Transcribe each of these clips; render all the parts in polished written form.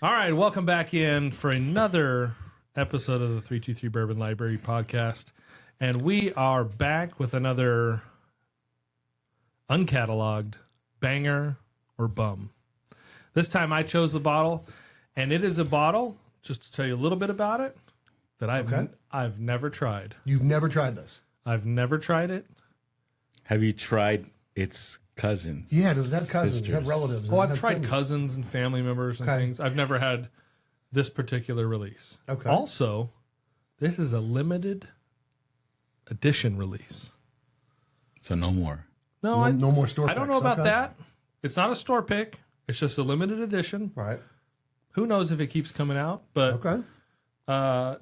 All right, welcome back in for another episode of the 323 Bourbon Library podcast. And we are back with another uncatalogued banger or bum. This time I chose the bottle, and it is a bottle, just to tell you a little bit about it, that I've never tried. You've never tried this? I've never tried it. Have you tried its cousins? Yeah, does it have cousins? Does it have sisters? relatives? Oh, I've tried cousins and family members and things. I've never had this particular release. Okay. Also, this is a limited edition release. So no more. No more store I don't know picks, about okay. that. It's not a store pick. It's just a limited edition. Right. Who knows if it keeps coming out? But Okay.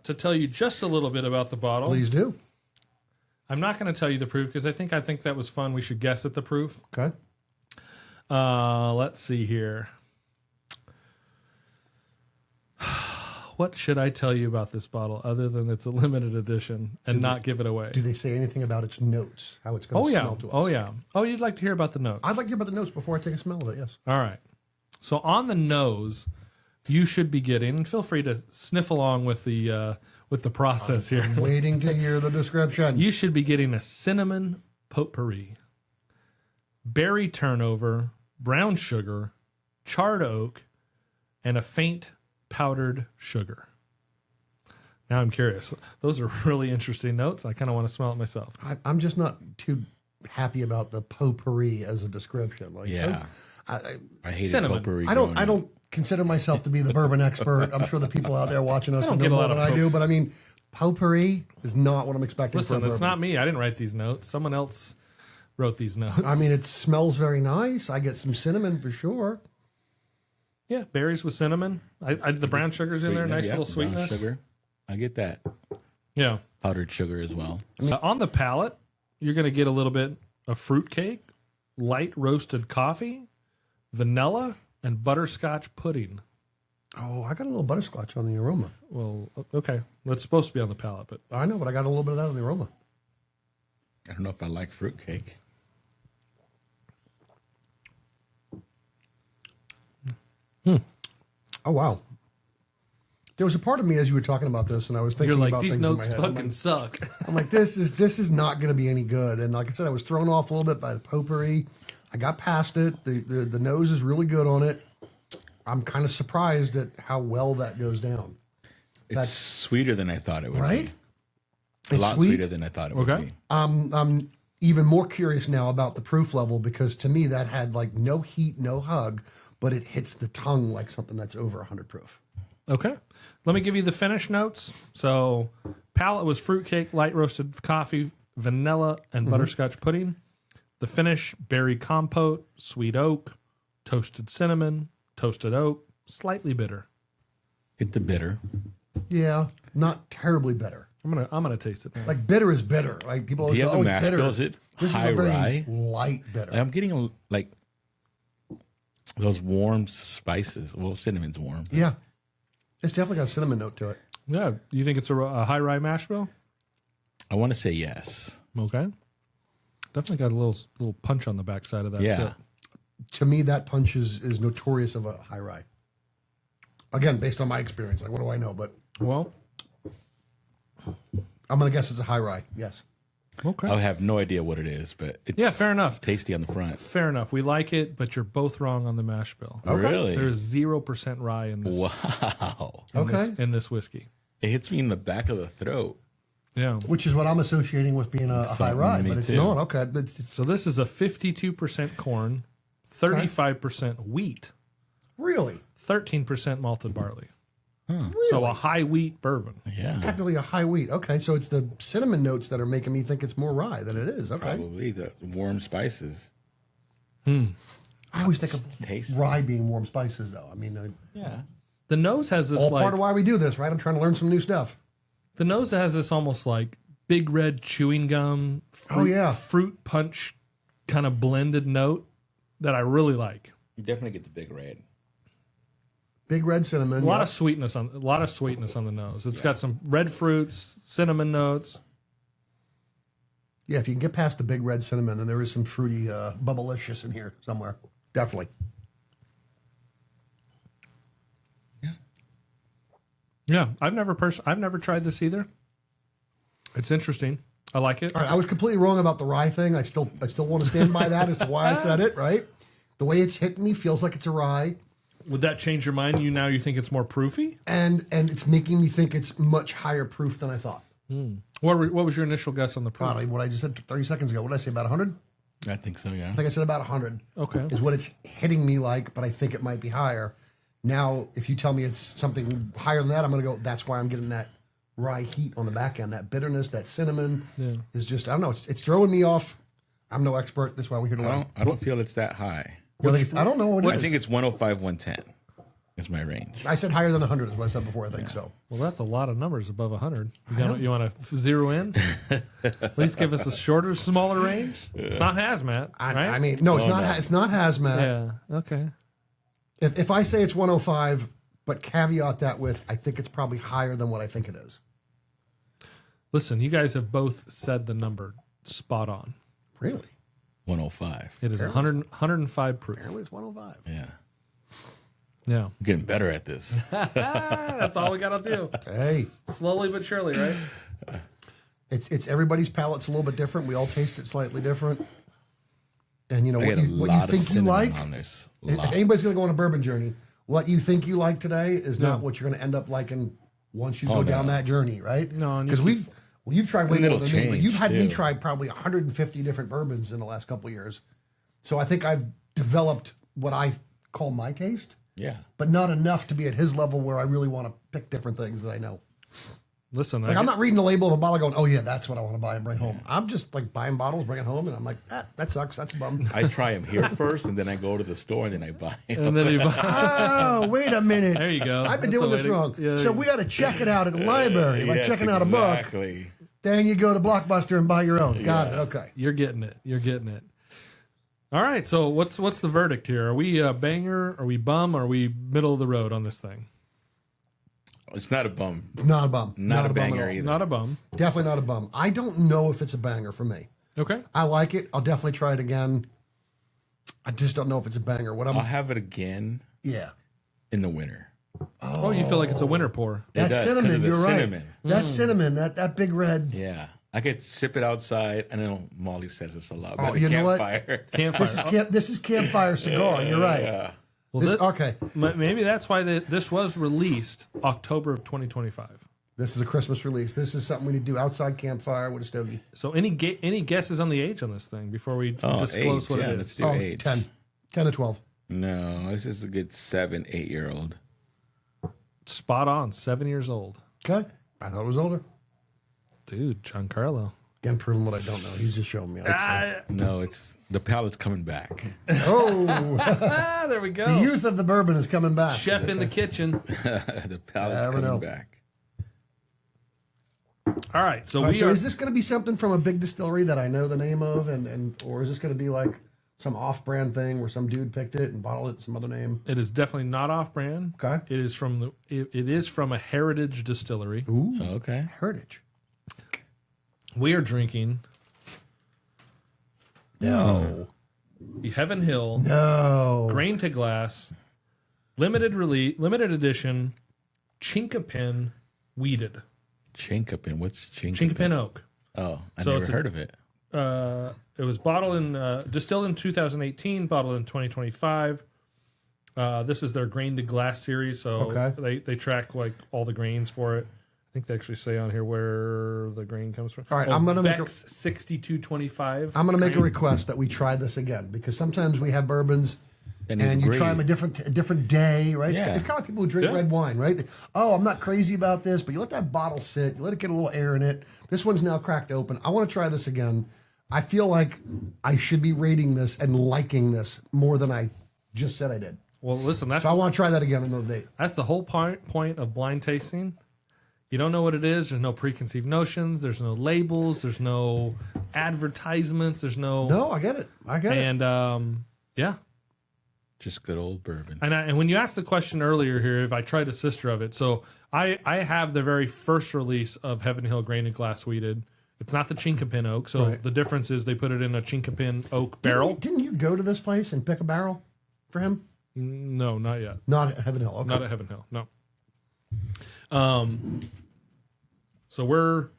to tell you just a little bit about the bottle, Please do. I'm not going to tell you the proof because I think that was fun. We should guess at the proof. Okay. Let's see here. What should I tell you about this bottle other than it's a limited edition and not give it away? Do they say anything about its notes? How it's going to smell to us? Oh, yeah. Oh, you'd like to hear about the notes? I'd like to hear about the notes before I take a smell of it, yes. All right. So on the nose, you should be getting, and feel free to sniff along with the process here. Waiting to hear the description. You should be getting a cinnamon potpourri, berry turnover, brown sugar, charred oak, and a faint powdered sugar. Now I'm curious. Those are really interesting notes. I kind of want to smell it myself. I'm just not too happy about the potpourri as a description. Like, Yeah. I hated Cinnamon. potpourri. I don't consider myself to be the bourbon expert. I'm sure the people out there watching us don't know get a more lot than of I do, but I mean, potpourri is not what I'm expecting Listen, from it's bourbon. not me. I didn't write these notes. Someone else wrote these notes. I mean, it smells very nice. I get some cinnamon for sure. yeah, berries with cinnamon. The brown sugar's in there. Nice little sweetness. Brown sugar. I get that. Yeah. Powdered sugar as well. On the palate, you're going to get a little bit of fruitcake, light roasted coffee, vanilla, and butterscotch pudding. Oh, I got a little butterscotch on the aroma. Well, okay. That's supposed to be on the palate, but I know, but I got a little bit of that on the aroma. I don't know if I like fruitcake. Oh, wow. There was a part of me as you were talking about this, and I was thinking you're like, about these things in notes my head. fucking suck. I'm like, this is not going to be any good. And like I said, I was thrown off a little bit by the potpourri. I got past it. The nose is really good on it. I'm kind of surprised at how well that goes down. It's sweeter than I thought it would Right? be. A It's lot sweet? sweeter than I thought it would Okay. be. I'm even more curious now about the proof level because to me that had like no heat, no hug, but it hits the tongue like something that's over 100 proof. Okay. Let me give you the finish notes. So, palate was fruitcake, light roasted coffee, vanilla, and butterscotch pudding. The finish, berry compote, sweet oak, toasted cinnamon, toasted oak, slightly bitter. Hit the bitter. Yeah, not terribly bitter. I'm gonna taste it now. Like bitter is bitter. Like people always Do you go, have oh, the it's mash bitter. bill? Is it This high is a very rye? light bitter. I'm getting like those warm spices. Well, cinnamon's warm. Yeah, it's definitely got a cinnamon note to it. Yeah. You think it's a high rye mash bill? I want to say yes. Okay. Definitely got a little punch on the backside of that. Yeah. sip. To me, that punch is notorious of a high rye. Again, based on my experience, like what do I know? But Well, I'm gonna guess it's a high rye. Yes. okay. I have no idea what it is, but it's Yeah, fair enough. tasty on the front. Fair enough. We like it, but you're both wrong on the mash bill. Really? There's 0% rye in this. Wow. In this whiskey. It hits me in the back of the throat. Yeah. Which is what I'm associating with being a high Something rye, me but it's too. not. Okay. But it's So this is a 52% corn, 35% wheat, really 13% malted barley. So a high wheat bourbon. Yeah. technically a high wheat. Okay. So it's the cinnamon notes that are making me think it's more rye than it is. Okay. Probably the warm spices. I always think of tasty. rye being warm spices, though. I mean, Yeah. The nose has this all like part of why we do this, right? I'm trying to learn some new stuff. the nose has this almost like big red chewing gum. Fruit punch kind of blended note that I really like. You definitely get the big red. Big red cinnamon. A lot of sweetness on the nose. It's got some red fruits, cinnamon notes. Yeah, if you can get past the big red cinnamon, then there is some fruity bubblicious in here somewhere. Definitely. Yeah. Yeah, I've never tried this either. It's interesting. I like it. All right, I was completely wrong about the rye thing. I still want to stand by that as to why I said it, right? The way it's hitting me feels like it's a rye. Would that change your mind? You think it's more proofy? And it's making me think it's much higher proof than I thought. What was your initial guess on the proof? God, what I just said 30 seconds ago. What did I say, about 100? I think so, yeah. I think I said about 100. Okay. Is what it's hitting me like, but I think it might be higher. Now, if you tell me it's something higher than that, I'm going to go, that's why I'm getting that rye heat on the back end. That bitterness, that cinnamon is just, I don't know, it's throwing me off. I'm no expert. That's why we're here to learn. I don't feel it's that high. I don't know what it is. I think it's 105, 110 is my range. I said higher than 100 is what I said before, I think so. Well, that's a lot of numbers above 100. You want to zero in? At least give us a shorter, smaller range. It's not hazmat, right? I mean, no, it's not. It's not hazmat. Yeah. Okay. If I say it's 105, but caveat that with, I think it's probably higher than what I think it is. Listen, you guys have both said the number spot on. Really? 105. It is 105 proof. Apparently it's 105. Yeah. Yeah. I'm getting better at this. That's all we got to do. Hey. Slowly but surely, right? It's everybody's palate's a little bit different. We all taste it slightly different. And you know, what you think you like. On this. If anybody's going to go on a bourbon journey, what you think you like today is not what you're going to end up liking once you go down that journey, right? No, because you've tried way more than me, but you've had me too. try probably 150 different bourbons in the last couple of years. So I think I've developed what I call my taste. Yeah. But not enough to be at his level where I really want to pick different things that I know. Listen, Like I'm not reading the label of a bottle going, oh yeah, that's what I want to buy and bring home. I'm just like buying bottles, bring it home, and I'm like, that sucks. That's a bum. I try them here first, and then I go to the store, and then I buy them. and then you Oh, wait a minute. There you go. I've been That's doing the this way to- wrong. yeah, So we got to check it out at the library, like Yes, checking out a book. Exactly. Then you go to Blockbuster and buy your own. Got it. Okay. You're getting it. You're getting it. All right. So what's the verdict here? Are we a banger? Are we bum? Are we middle of the road on this thing? It's not a bum. It's not a bum. Not a bum at banger all. either. Not a bum. Definitely not a bum. I don't know if it's a banger for me. Okay. I like it. I'll definitely try it again. I just don't know if it's a banger. What I'm I'll have it again yeah. in the winter. Oh, you feel like it's a winter pour. That It does, 'cause cinnamon, of the you're cinnamon. right. That cinnamon, that big red. Yeah. I could sip it outside. I know Molly says it's a lot, but you know what? campfire. Campfire. This is campfire cigar. You're right. Yeah. Well, Okay. Maybe that's why this was released October of 2025. This is a Christmas release. This is something we need to do outside campfire with a stogie. So any guesses on the age on this thing before we disclose age, what yeah, it let's is? do age. 10 to 12. No, this is a good 7, 8-year-old. Spot on. 7 years old. Okay. I thought it was older. Dude, Giancarlo. Again, proving what I don't know. He's just showing me. No, it's the palate's coming back. Oh, There we go. the youth of the bourbon is coming back. Chef in the kitchen. The palate's Never know. coming back. All right. So All right, we so are. is this going to be something from a big distillery that I know the name of, or is this going to be like some off-brand thing where some dude picked it and bottled it some other name? It is definitely not off-brand. Okay. It is from a heritage distillery. Ooh, Okay. Heritage. We are drinking No. the Heaven Hill No. Grain to Glass limited edition Chinquapin Wheated Chinquapin. What's Chinquapin? Chinquapin Oak. Oh, I So never it's heard of it. It was distilled in 2018, bottled in 2025. This is their Grain to Glass series, so Okay. they track like all the grains for it. I think they actually say on here where the grain comes from. All right, I'm gonna make a- Beck's 6225. I'm going to make a request that we try this again because sometimes we have bourbons and you try them a different day, right? Yeah. It's kind of like people who drink Yeah. red wine, right? Oh, I'm not crazy about this, but you let that bottle sit, you let it get a little air in it. This one's now cracked open. I want to try this again. I feel like I should be rating this and liking this more than I just said I did. Well, listen, that's So I want to try that again another day. the whole point of blind tasting. You don't know what it is. There's no preconceived notions. There's no labels. There's no advertisements. There's no. No, I get it. And yeah. Just good old bourbon. And when you asked the question earlier here, if I tried a sister of it, so I have the very first release of Heaven Hill Grain and Glass Wheated. It's not the Chinquapin Oak, so Right. the difference is they put it in a Chinquapin Oak barrel. Didn't you go to this place and pick a barrel for him? No, not yet. Not at Heaven Hill. Okay. Not at Heaven Hill. No. So we're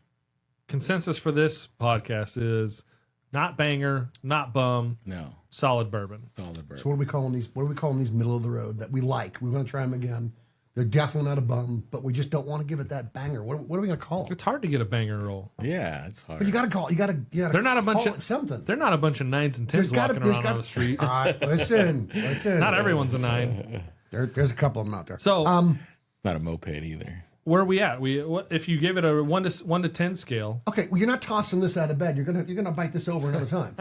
consensus for this podcast is not banger, not bum, No. solid bourbon. Solid bourbon. So what are we calling these? What are we calling these middle of the road that we like? We want to try them again. They're definitely not a bum, but we just don't want to give it that banger. What are we going to call them? It's hard to get a banger roll. Yeah, it's hard. But you got to call. You got to. They're not a bunch call of it something. They're not a bunch of 9s and 10s walking around on the street. Listen. Not everyone's a 9. There's a couple of them out there. So Not a moped either. where are we at? If you give it a 1 to 10 scale. Okay, well, you're not tossing this out of bed. You're gonna bite this over another time.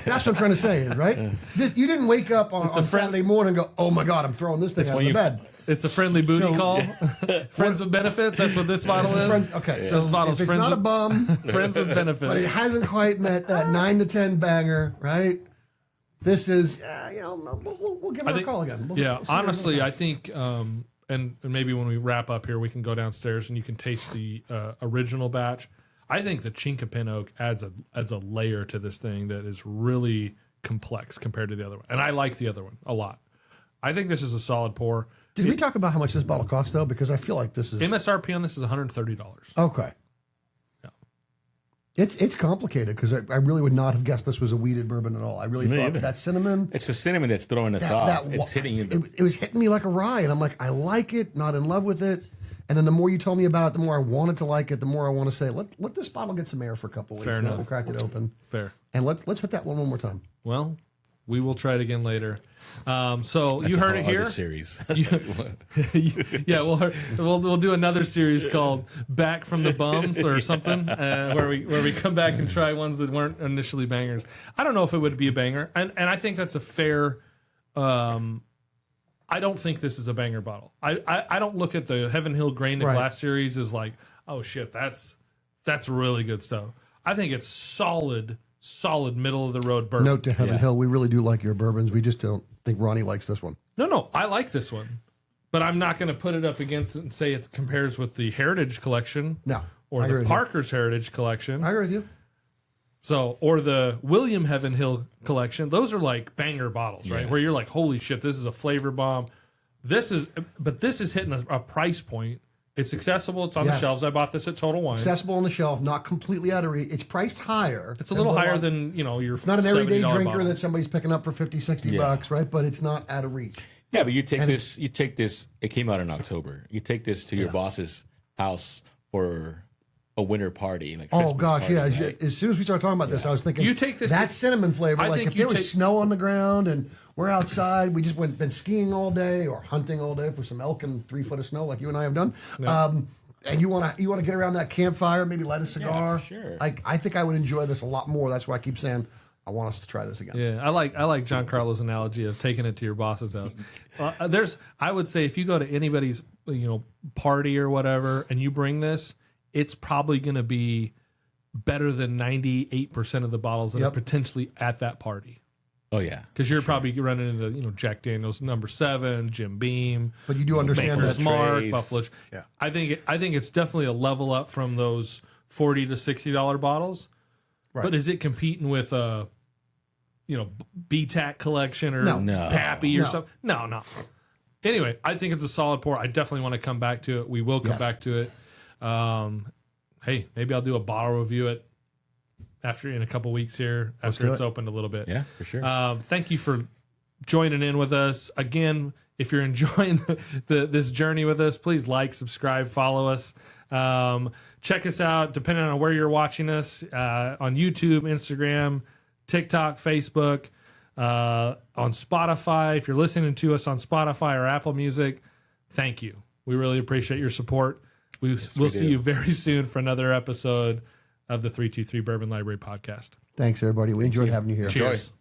That's what I'm trying to say, is right? You didn't wake up on Saturday morning and go, "Oh my God, I'm throwing this thing out of the bed." It's a friendly booty call. Friends with benefits. That's what this bottle is. Okay, so This bottle's if it's not a bum, friends with benefits. but it hasn't quite met that 9 to 10 banger, right? This is, we'll give it a call again. Yeah, honestly, I think, and maybe when we wrap up here, we can go downstairs and you can taste the original batch. I think the Chinquapin Oak adds a layer to this thing that is really complex compared to the other one. And I like the other one a lot. I think this is a solid pour. Did we talk about how much this bottle costs, though? Because I feel like this is... MSRP on this is $130. Okay. Yeah. It's complicated because I really would not have guessed this was a wheated bourbon at all. I really thought either. that cinnamon... It's the cinnamon that's throwing us off. It's hitting you. It was hitting me like a rye, and I'm like, I like it, not in love with it. And then the more you told me about it, the more I wanted to like it, the more I want to say, let this bottle get some air for a couple weeks. Fair enough. We'll crack it open. Fair. And let's hit that one more time. Well, we will try it again later. So That's you a heard whole it here. other series. Yeah, we'll do another series called "Back from the Bums" or something, where we come back and try ones that weren't initially bangers. I don't know if it would be a banger, and I think that's a fair. I don't think this is a banger bottle. I don't look at the Heaven Hill Grain to Glass series as like, oh shit, that's really good stuff. I think it's solid middle of the road bourbon. Note to Heaven Hill, we really do like your bourbons. We just don't think Ronnie likes this one. No, I like this one, but I'm not going to put it up against it and say it compares with the Heritage Collection. No, or the Parker's Heritage Collection. I agree with you. So, or the William Heaven Hill Collection. Those are like banger bottles, right? Where you're like, holy shit, this is a flavor bomb. This is hitting a price point. It's accessible. It's on the shelves. I bought this at Total Wine. Accessible on the shelf, not completely out of reach. It's priced higher. It's a little higher than, your It's not an everyday drinker bottle that somebody's picking up for $50-$60, right? But it's not out of reach. Yeah, but you take this, it came out in October. You take this to your boss's house for a winter party. Like Christmas party, right? As soon as we started talking about this, I was thinking, you take this that cinnamon flavor, I like think if there was snow on the ground and we're outside, we just been skiing all day or hunting all day for some elk and 3 foot of snow like you and I have done. Yeah. And you want to get around that campfire, maybe light a cigar. Yeah, for sure. I think I would enjoy this a lot more. That's why I keep saying I want us to try this again. Yeah, I like Giancarlo's analogy of taking it to your boss's house. I would say if you go to anybody's party or whatever and you bring this, it's probably going to be better than 98% of the bottles that are potentially at that party. Oh yeah, because you're probably running into Jack Daniel's Number 7, Jim Beam, but you do understand Maker's that Mark, Buffalo. Yeah, I think it's definitely a level up from those $40 to $60 bottles. Right. But is it competing with a BTAC collection or Pappy or something? No. Anyway, I think it's a solid pour. I definitely want to come back to it. We will come back to it. Hey, maybe I'll do a bottle review it in a couple weeks here after it's opened a little bit. Yeah, for sure. Thank you for joining in with us. Again, if you're enjoying this journey with us, please like, subscribe, follow us. Check us out, depending on where you're watching us, on YouTube, Instagram, TikTok, Facebook, on Spotify. If you're listening to us on Spotify or Apple Music, thank you. We really appreciate your support. We'll see you very soon for another episode of the 323 Bourbon Library podcast. Thanks, everybody. We enjoyed having you here. Cheers.